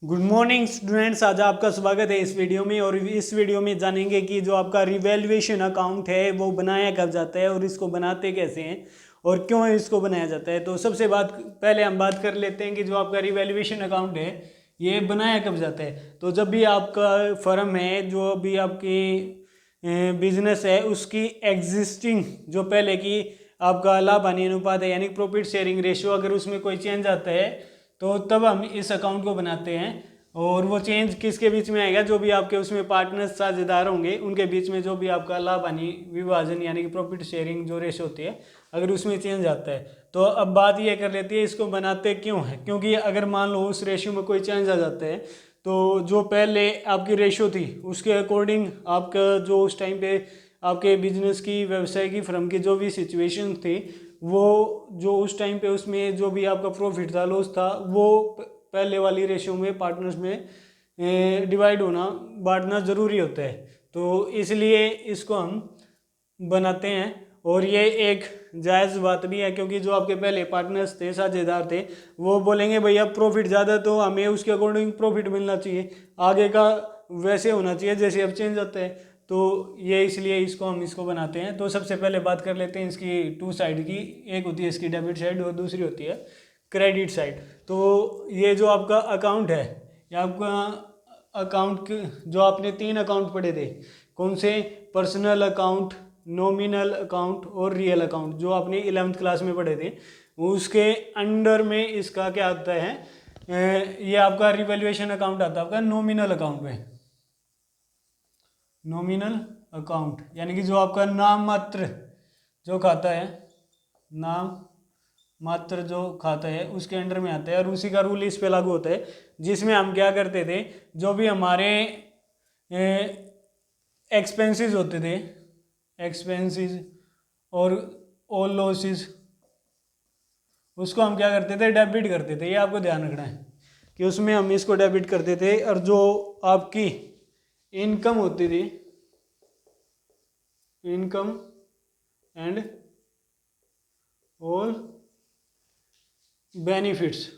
Good morning students, आज आपका स्वागत है इस वीडियो में। और इस वीडियो में जानेंगे कि जो आपका रिवैल्यूएशन अकाउंट है वो बनाया कब जाता है और इसको बनाते कैसे हैं और क्यों इसको बनाया जाता है। तो सबसे पहले हम बात कर लेते हैं कि जो आपका रिवैल्यूएशन अकाउंट है ये बनाया कब जाता है। तो जब भी आपका फर्म है, जो भी आपकी बिजनेस है, उसकी एग्जिस्टिंग जो पहले की आपका लाभ हानि अनुपात है यानी प्रॉफिट शेयरिंग रेशियो, अगर उसमें कोई चेंज आता है तो तब हम इस अकाउंट को बनाते हैं। और वो चेंज किसके बीच में आएगा? जो भी आपके उसमें पार्टनर्स साझेदार होंगे उनके बीच में जो भी आपका लाभ हानि विभाजन यानी कि प्रॉफिट शेयरिंग जो रेशो होती है, अगर उसमें चेंज आता है तो अब बात ये कर लेती है इसको बनाते क्यों है। क्योंकि अगर मान लो उस रेशियो में कोई चेंज आ जाता है तो जो पहले आपकी रेशियो थी उसके अकॉर्डिंग आपका जो उस टाइम पे आपके बिजनेस की, व्यवसाय की, फर्म की जो भी सिचुएशन थी, वो जो उस टाइम पे उसमें जो भी आपका प्रॉफिट था, लॉस था, वो पहले वाली रेशियो में पार्टनर्स में डिवाइड होना, बांटना ज़रूरी होता है। तो इसलिए इसको हम बनाते हैं। और ये एक जायज़ बात भी है क्योंकि जो आपके पहले पार्टनर्स थे, साझेदार थे, वो बोलेंगे भैया प्रॉफिट ज़्यादा तो हमें उसके अकॉर्डिंग प्रॉफिट मिलना चाहिए, आगे का वैसे होना चाहिए जैसे अब चेंज आता है। तो ये इसलिए इसको बनाते हैं। तो सबसे पहले बात कर लेते हैं इसकी टू साइड की। एक होती है इसकी डेबिट साइड और दूसरी होती है क्रेडिट साइड। तो ये जो आपका अकाउंट है, ये आपका अकाउंट जो आपने 3 अकाउंट पढ़े थे, कौन से? पर्सनल अकाउंट, नॉमिनल अकाउंट और रियल अकाउंट, जो आपने 11th क्लास में पढ़े थे, उसके अंडर में इसका क्या आता है? ये आपका रिवैल्यूएशन अकाउंट आता है आपका नॉमिनल अकाउंट में। नॉमिनल अकाउंट यानी कि जो आपका नाम मात्र जो खाता है, नाम मात्र जो खाता है उसके अंडर में आता है। और उसी का रूल इस पे लागू होता है, जिसमें हम क्या करते थे, जो भी हमारे एक्सपेंसेस होते थे, एक्सपेंसेस और ऑल लॉसेस, उसको हम क्या करते थे? डेबिट करते थे। ये आपको ध्यान रखना है कि उसमें हम इसको डेबिट करते थे। और जो आपकी इनकम होती थी, इनकम एंड ऑल बेनिफिट्स,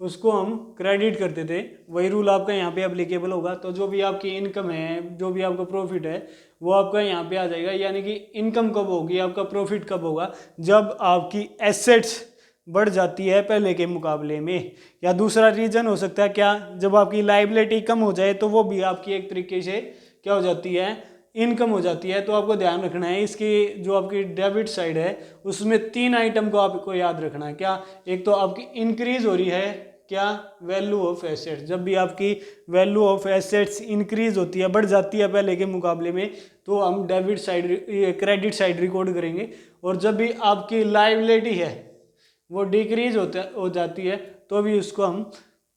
उसको हम क्रेडिट करते थे। वही रूल आपका यहाँ पे एप्लीकेबल होगा। तो जो भी आपकी इनकम है, जो भी आपका प्रॉफिट है, वो आपका यहाँ पे आ जाएगा। यानी कि इनकम कब होगी, आपका प्रॉफिट कब होगा? जब आपकी एसेट्स बढ़ जाती है पहले के मुकाबले में। या दूसरा रीजन हो सकता है क्या? जब आपकी लाइबिलिटी कम हो जाए तो वो भी आपकी एक तरीके से क्या हो जाती है? इनकम हो जाती है। तो आपको ध्यान रखना है इसकी जो आपकी डेबिट साइड है उसमें 3 आइटम को आपको याद रखना है। क्या? एक तो आपकी इंक्रीज हो रही है, क्या? Value of assets. जब भी आपकी वैल्यू ऑफ एसेट्स इंक्रीज होती है, बढ़ जाती है पहले के मुकाबले में, तो हम debit side, credit side record करेंगे। और जब भी आपकी लाइबिलिटी है वो डिक्रीज हो जाती है तो भी उसको हम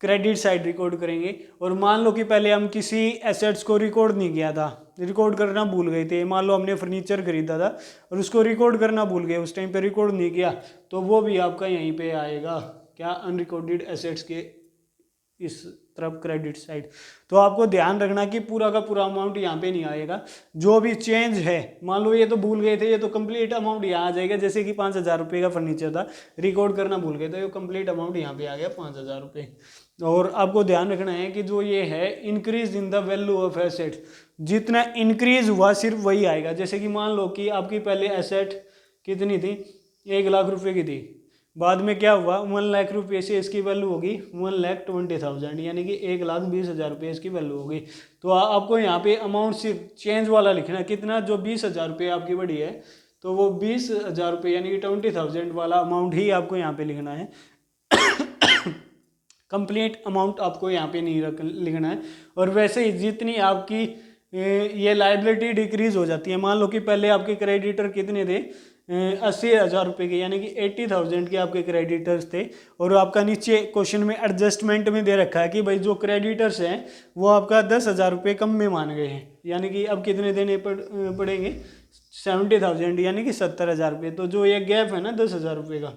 क्रेडिट साइड रिकॉर्ड करेंगे। और मान लो कि पहले हम किसी एसेट्स को रिकॉर्ड नहीं किया था, रिकॉर्ड करना भूल गए थे। मान लो हमने फर्नीचर खरीदा था और उसको रिकॉर्ड करना भूल गए, उस टाइम पे रिकॉर्ड नहीं किया, तो वो भी आपका यहीं पे आएगा, क्या? अनरिकॉर्डेड एसेट्स के इस तरफ क्रेडिट साइड। तो आपको ध्यान रखना कि पूरा का पूरा अमाउंट यहाँ पे नहीं आएगा। जो भी चेंज है, मान लो ये तो भूल गए थे, ये तो कंप्लीट अमाउंट यहाँ आ जाएगा। जैसे कि 5,000 रुपये का फर्नीचर था, रिकॉर्ड करना भूल गए थे, ये कंप्लीट अमाउंट यहाँ पे आ गया 5,000 रुपये। और आपको ध्यान रखना है कि जो ये है increase in the value of asset, जितना इंक्रीज हुआ सिर्फ वही आएगा। जैसे कि मान लो कि आपकी पहले एसेट कितनी थी? 1,00,000 रुपये की थी। बाद में क्या हुआ? 1,00,000 रुपये से इसकी वैल्यू होगी 1,20,000, यानी कि 1,20,000 रुपये इसकी वैल्यू होगी। तो आपको यहाँ पे अमाउंट सिर्फ चेंज वाला लिखना है। कितना? जो 20,000 रुपये आपकी बढ़ी है, तो वो 20,000 रुपये यानी कि 20,000 वाला अमाउंट ही आपको यहाँ पे लिखना है। कंप्लीट अमाउंट आपको यहाँ पे नहीं लिखना है। और वैसे ही जितनी आपकी ये लाइबिलिटी डिक्रीज हो जाती है, मान लो कि पहले आपके क्रेडिटर कितने थे? 80,000 रुपये के, यानी कि 80,000 के आपके क्रेडिटर्स थे। और आपका नीचे क्वेश्चन में एडजस्टमेंट में दे रखा है कि भाई जो क्रेडिटर्स हैं वो आपका 10,000 रुपये कम में मान गए हैं, यानी कि अब कितने देने पड़ेंगे? 70,000, यानी कि 70,000 रुपये। तो जो ये गैप है ना 10,000 रुपये का,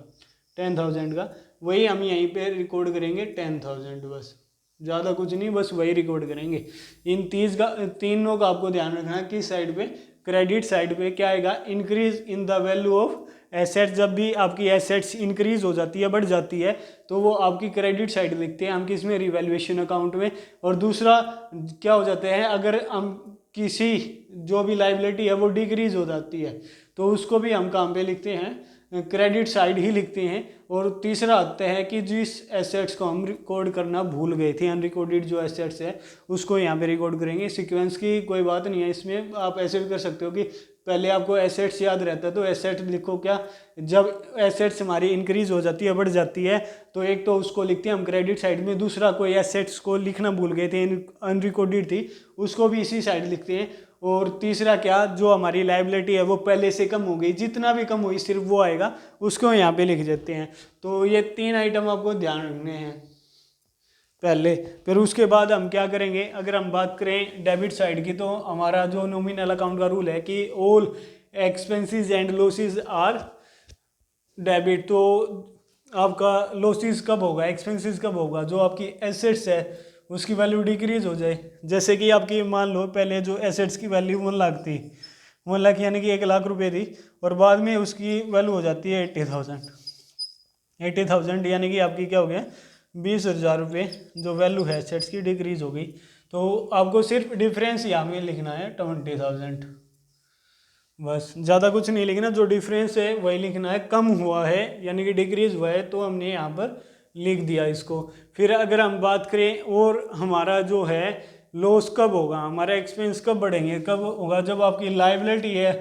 10,000 का, वही हम यहीं पे रिकॉर्ड करेंगे 10,000, बस ज़्यादा कुछ नहीं, बस वही रिकॉर्ड करेंगे। इन तीनों का आपको ध्यान रखना है कि साइड पे, क्रेडिट साइड पे क्या आएगा? Increase in the value of asset, जब भी आपकी एसेट्स इंक्रीज हो जाती है, बढ़ जाती है, तो वो आपकी क्रेडिट साइड लिखते हैं हम किसमें, रिवैल्यूएशन अकाउंट में। और दूसरा क्या हो जाता है, अगर हम किसी जो भी लाइबिलिटी है वो डिक्रीज हो जाती है तो उसको भी हम काम पे लिखते हैं, क्रेडिट साइड ही लिखते हैं। और तीसरा आता है कि जिस एसेट्स को हम रिकॉर्ड करना भूल गए थे, अनरिकॉर्डेड जो एसेट्स है उसको यहाँ पे रिकॉर्ड करेंगे। सीक्वेंस की कोई बात नहीं है इसमें, आप ऐसे भी कर सकते हो कि पहले आपको एसेट्स याद रहता है तो एसेट लिखो क्या, जब एसेट्स हमारी इंक्रीज हो जाती है, बढ़ जाती है, तो एक तो उसको लिखते हैं हम क्रेडिट साइड में, दूसरा कोई एसेट्स को लिखना भूल गए थे, अनरिकॉर्डेड थी, उसको भी इसी साइड लिखते हैं। और तीसरा क्या, जो हमारी लाइबिलिटी है वो पहले से कम हो गई, जितना भी कम हुई सिर्फ वो आएगा, उसको यहाँ पे लिख देते हैं। तो ये 3 आइटम आपको ध्यान रखने हैं पहले। फिर उसके बाद हम क्या करेंगे, अगर हम बात करें डेबिट साइड की, तो हमारा जो नॉमिनल अकाउंट का रूल है कि all expenses and losses are debit. तो आपका लॉसेस कब होगा, एक्सपेंसेस कब होगा, जो आपकी एसेट्स है उसकी वैल्यू डिक्रीज हो जाए। जैसे कि आपकी मान लो पहले जो एसेट्स की वैल्यू 1 लाख थी, 1 लाख यानी कि 1 लाख रुपए थी, और बाद में उसकी वैल्यू हो जाती है 80,000। 80,000 यानी कि आपकी क्या हो गया, 20,000 रुपये जो वैल्यू है एसेट्स की डिक्रीज हो गई। तो आपको सिर्फ डिफरेंस यहाँ में लिखना है 20,000, बस ज़्यादा कुछ नहीं लिखना, जो डिफरेंस है वही लिखना है। कम हुआ है यानी कि डिक्रीज हुआ है तो हमने यहाँ पर लिख दिया इसको। फिर अगर हम बात करें और हमारा जो है लॉस कब होगा, हमारा एक्सपेंस कब बढ़ेंगे, कब होगा, जब आपकी लाइबिलिटी है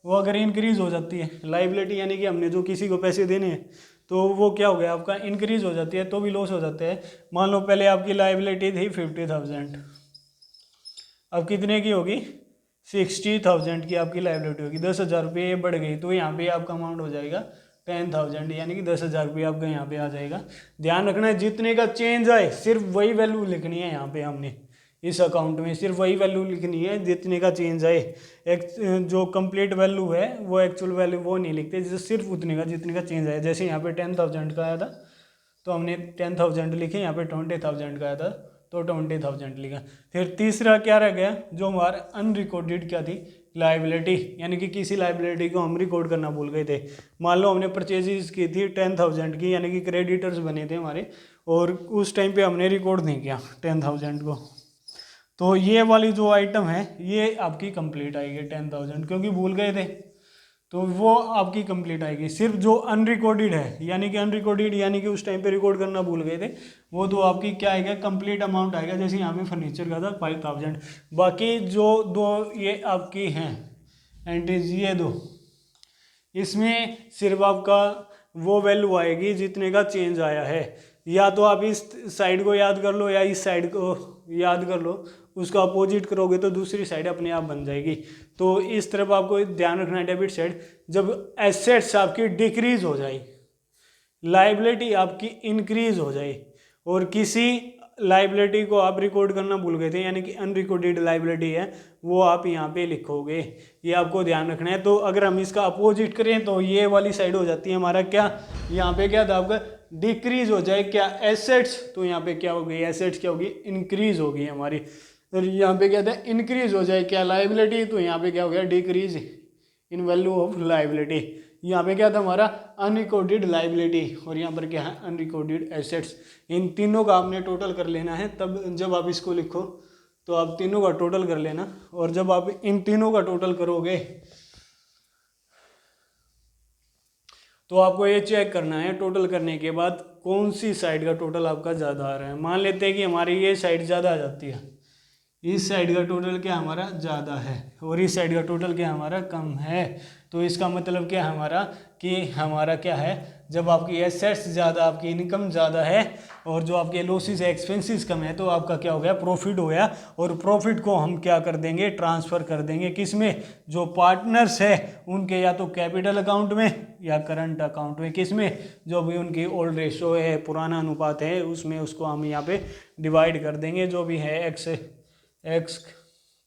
वो अगर इंक्रीज हो जाती है। लाइबिलिटी यानी कि हमने जो किसी को पैसे देने हैं तो वो क्या हो गया आपका, इंक्रीज हो जाती है, तो भी लॉस हो जाते हैं। मान लो पहले आपकी लाइबिलिटी थी 50,000, अब कितने की होगी, 60,000 की आपकी लाइबिलिटी होगी, 10,000 रुपये बढ़ गई, तो यहाँ पे आपका अमाउंट हो जाएगा 10,000, यानी कि 10,000 रुपये आपका यहाँ पे आ जाएगा। ध्यान रखना है जितने का चेंज आए सिर्फ वही वैल्यू लिखनी है, यहाँ पे हमने इस अकाउंट में सिर्फ वही वैल्यू लिखनी है जितने का चेंज आए। एक जो कंप्लीट वैल्यू है वो एक्चुअल वैल्यू वो नहीं लिखते, जैसे सिर्फ उतने का जितने का चेंज आया। जैसे यहाँ पे 10,000 का आया था तो हमने 10,000 लिखे, यहाँ पे 20,000 का आया था तो 20,000 लिखा। फिर तीसरा क्या रह गया, जो हमारा अनरिकॉर्डेड क्या थी, लाइबिलिटी, यानी कि किसी लाइबिलिटी को हम रिकॉर्ड करना भूल गए थे। मान लो हमने परचेजेस की थी 10,000 की, यानी कि क्रेडिटर्स बने थे हमारे, और उस टाइम पे हमने रिकॉर्ड नहीं किया 10,000 को, तो ये वाली जो आइटम है ये आपकी कंप्लीट आएगी 10,000, क्योंकि भूल गए थे तो वो आपकी कंप्लीट आएगी। सिर्फ जो अनरिकॉर्डेड है यानी कि अनरिकॉर्डेड यानी कि उस टाइम पे रिकॉर्ड करना भूल गए थे, वो तो आपकी क्या आएगा, कंप्लीट अमाउंट आएगा। जैसे यहाँ पे फर्नीचर का था 5,000, बाकी जो दो ये आपकी हैं एंट्रीज, ये दो, इसमें सिर्फ आपका वो वैल्यू आएगी जितने का चेंज आया है। या तो आप इस साइड को याद कर लो या इस साइड को याद कर लो, उसका अपोजिट करोगे तो दूसरी साइड अपने आप बन जाएगी। तो इस तरफ आपको ध्यान रखना है, डेबिट साइड जब एसेट्स आपकी डिक्रीज हो जाए, लाइबिलिटी आपकी इंक्रीज हो जाए, और किसी लाइबिलिटी को आप रिकॉर्ड करना भूल गए थे यानी कि अनरिकॉर्डेड लाइबिलिटी है, वो आप यहाँ पे लिखोगे, ये आपको ध्यान रखना है। तो अगर हम इसका अपोजिट करें तो ये वाली साइड हो जाती है हमारा क्या, यहाँ पे क्या था आपका, डिक्रीज हो जाए क्या, एसेट्स, तो यहाँ पे क्या हो गई, एसेट्स क्या होगी, इंक्रीज हो गई हमारी। तो यहाँ पे क्या था, इंक्रीज हो जाए क्या, लाइबिलिटी, तो यहाँ पे क्या हो गया, decrease in value of liability. यहाँ पे क्या था हमारा, अनरिकॉर्डेड लाइबिलिटी, और यहाँ पर क्या है, अनरिकॉर्डेड एसेट्स। इन तीनों का आपने टोटल कर लेना है, तब जब आप इसको लिखो तो आप तीनों का टोटल कर लेना, और जब आप इन तीनों का टोटल करोगे तो आपको ये चेक करना है टोटल करने के बाद कौन सी साइड का टोटल आपका ज़्यादा आ रहा है। मान लेते हैं कि हमारी ये साइड ज़्यादा आ जाती है, इस साइड का टोटल क्या हमारा ज़्यादा है और इस साइड का टोटल क्या हमारा कम है, तो इसका मतलब क्या हमारा कि हमारा क्या है, जब आपकी एसेट्स ज़्यादा, आपकी इनकम ज़्यादा है और जो आपके लॉसेस एक्सपेंसेस कम है, तो आपका क्या हो गया, प्रॉफिट हो गया। और प्रॉफिट को हम क्या कर देंगे, ट्रांसफ़र कर देंगे किसमें, जो पार्टनर्स है उनके या तो कैपिटल अकाउंट में या करंट अकाउंट में, किसमें, जो भी उनकी ओल्ड रेशो है, पुराना अनुपात है, उसमें उसको हम यहाँ पे डिवाइड कर देंगे। जो भी है एक्स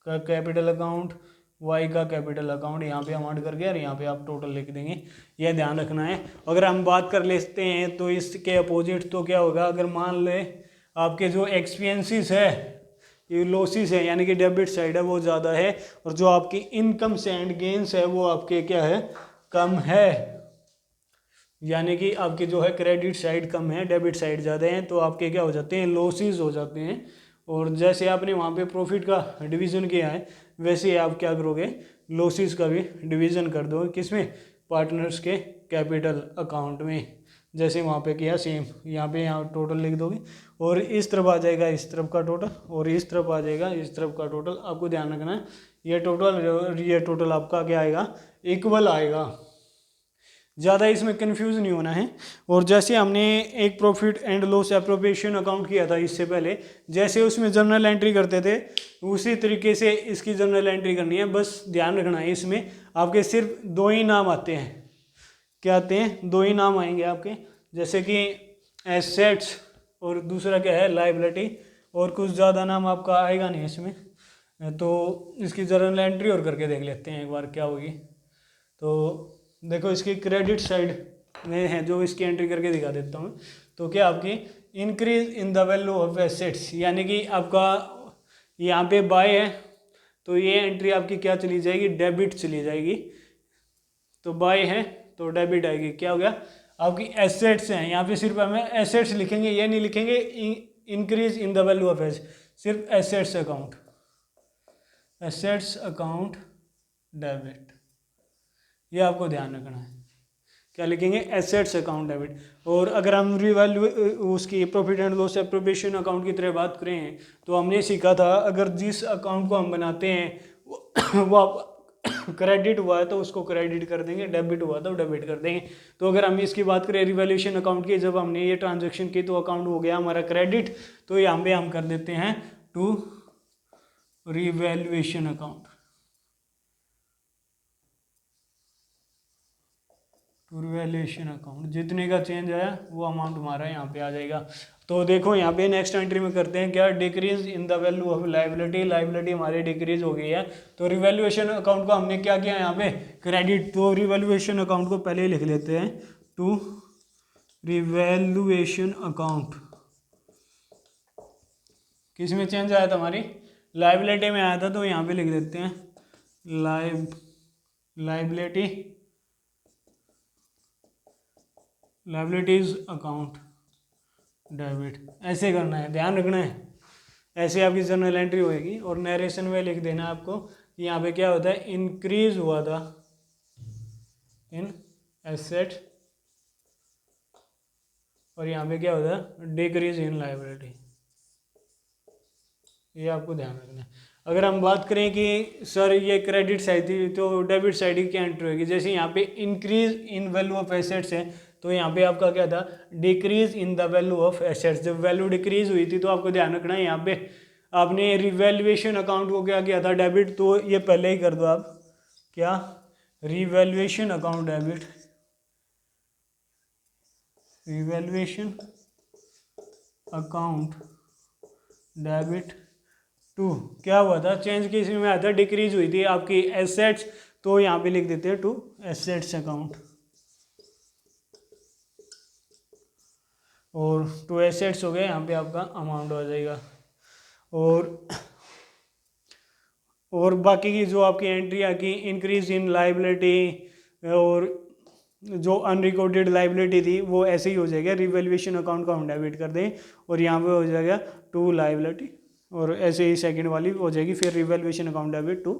का कैपिटल अकाउंट, वाई का कैपिटल अकाउंट, यहाँ पे अमाउंट करके और यहाँ पे आप टोटल लिख देंगे, यह ध्यान रखना है। अगर हम बात कर लेते हैं तो इसके अपोजिट तो क्या होगा, अगर मान ले आपके जो एक्सपेंसेस है, ये लॉसेस है यानी कि डेबिट साइड है वो ज़्यादा है, और जो आपकी इनकम्स एंड गेन्स है वो आपके क्या है, कम है। यानी कि आपकी जो है क्रेडिट साइड कम है, डेबिट साइड ज़्यादा है, तो आपके क्या हो जाते हैं, लॉसेस हो जाते हैं। और जैसे आपने वहाँ पे प्रॉफिट का डिवीज़न किया है, वैसे ही आप क्या करोगे, लॉसेस का भी डिवीज़न कर दो, किसमें, पार्टनर्स के कैपिटल अकाउंट में। जैसे वहाँ पे किया सेम, यहाँ पे यहाँ टोटल लिख दोगे, और इस तरफ आ जाएगा इस तरफ का टोटल, और इस तरफ आ जाएगा इस तरफ का टोटल। आपको ध्यान रखना है ये टोटल आपका क्या आएगा, इक्वल आएगा, ज़्यादा इसमें कंफ्यूज नहीं होना है। और जैसे हमने एक profit and loss appropriation account किया था इससे पहले, जैसे उसमें जर्नल एंट्री करते थे, उसी तरीके से इसकी जर्नल एंट्री करनी है। बस ध्यान रखना है, इसमें आपके सिर्फ दो ही नाम आते हैं। क्या आते हैं, दो ही नाम आएंगे आपके, जैसे कि एसेट्स और दूसरा क्या है, लायबिलिटी, और कुछ ज़्यादा नाम आपका आएगा नहीं इसमें। तो इसकी जर्नल एंट्री और करके देख लेते हैं एक बार क्या होगी। तो देखो इसकी क्रेडिट साइड में है, जो इसकी एंट्री करके दिखा देता हूँ। तो क्या आपकी increase in the value of assets, यानी कि आपका यहाँ पे बाय है, तो ये एंट्री आपकी क्या चली जाएगी, डेबिट चली जाएगी। तो बाय है तो डेबिट आएगी। क्या हो गया, आपकी एसेट्स हैं, यहाँ पे सिर्फ हमें एसेट्स लिखेंगे, ये नहीं लिखेंगे increase in the value of assets, सिर्फ assets account, assets account debit, ये आपको ध्यान रखना है। क्या लिखेंगे, एसेट्स अकाउंट डेबिट। और अगर हम रिवैल्यू उसकी profit and loss appropriation account की तरह बात करें, तो हमने सीखा था अगर जिस अकाउंट को हम बनाते हैं वो क्रेडिट हुआ है तो उसको क्रेडिट कर देंगे, डेबिट हुआ तो डेबिट कर देंगे। तो अगर हम इसकी बात करें रिवैल्यूएशन अकाउंट की, जब हमने ये ट्रांजैक्शन की तो अकाउंट हो गया हमारा क्रेडिट, तो यहाँ पे हम कर देते हैं to revaluation account, to revaluation account. जितने का चेंज आया वो अमाउंट हमारा यहाँ पे आ जाएगा। तो देखो यहाँ पे नेक्स्ट एंट्री में करते हैं क्या, decrease in the value of liability, liability हमारी डिक्रीज हो गई है। तो रिवैल्यूएशन अकाउंट को हमने क्या किया यहाँ पे, क्रेडिट। तो रिवैल्यूएशन अकाउंट को पहले ही लिख लेते हैं, टू रिवैल्यूएशन अकाउंट। किस में चेंज आया था, हमारी लायबिलिटी में आया था, तो यहाँ पे लिख देते हैं लायबिलिटी, लायबिलिटीज अकाउंट डेबिट। ऐसे करना है, ध्यान रखना है, ऐसे आपकी जर्नल एंट्री होएगी। और नरेशन में लिख देना आपको कि यहाँ पे क्या होता है, इंक्रीज हुआ था इन एसेट, और यहाँ पे क्या होता है, डिक्रीज इन लायबिलिटी। ये आपको ध्यान रखना है। अगर हम बात करें कि सर ये क्रेडिट साइड थी, तो डेबिट साइड की क्या एंट्री होगी, जैसे यहाँ पे increase in value of assets है, तो यहाँ पे आपका क्या था, decrease in the value of assets. जब वैल्यू डिक्रीज हुई थी तो आपको ध्यान रखना है, यहाँ पे आपने रिवैल्यूएशन अकाउंट को क्या किया था, डेबिट। तो ये पहले ही कर दो आप, क्या, revaluation account debit, revaluation account debit to, क्या हुआ था, चेंज किस में आया था, डिक्रीज हुई थी आपकी एसेट्स, तो यहाँ पे लिख देते हैं टू एसेट्स अकाउंट। और टू एसेट्स हो गए, यहाँ पे आपका अमाउंट आ जाएगा। और बाकी की जो आपकी एंट्री आ गई, इंक्रीज इन लायबिलिटी, और जो अनरिकॉर्डेड लायबिलिटी थी वो ऐसे ही हो जाएगा, रिवैल्यूएशन अकाउंट का हम डेबिट कर दें, और यहाँ पे हो जाएगा टू लायबिलिटी, और ऐसे ही सेकंड वाली हो जाएगी फिर revaluation account debit to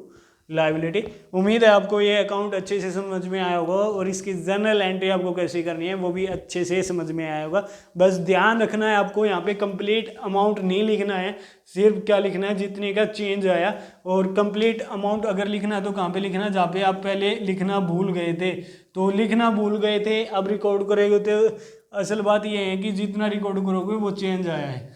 liability. उम्मीद है आपको ये अकाउंट अच्छे से समझ में आया होगा, और इसकी जर्नल एंट्री आपको कैसे करनी है वो भी अच्छे से समझ में आया होगा। बस ध्यान रखना है आपको, यहाँ पे कंप्लीट अमाउंट नहीं लिखना है, सिर्फ क्या लिखना है, जितने का चेंज आया। और कंप्लीट अमाउंट अगर लिखना है तो कहाँ पे लिखना है, जहाँ पे आप पहले लिखना भूल गए थे, तो लिखना भूल गए थे, अब रिकॉर्ड करेंगे तो असल बात ये है कि जितना रिकॉर्ड करोगे वो चेंज आया है,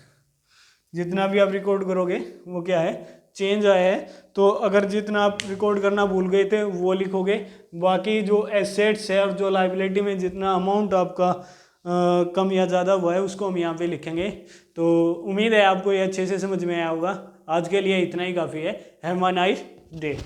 जितना भी आप रिकॉर्ड करोगे वो क्या है, चेंज आया है। तो अगर जितना आप रिकॉर्ड करना भूल गए थे वो लिखोगे, बाकी जो एसेट्स है और जो लायबिलिटी में जितना अमाउंट आपका कम या ज़्यादा हुआ है उसको हम यहाँ पे लिखेंगे। तो उम्मीद है आपको ये अच्छे से समझ में आया होगा। आज के लिए इतना ही काफ़ी है। Have a nice day.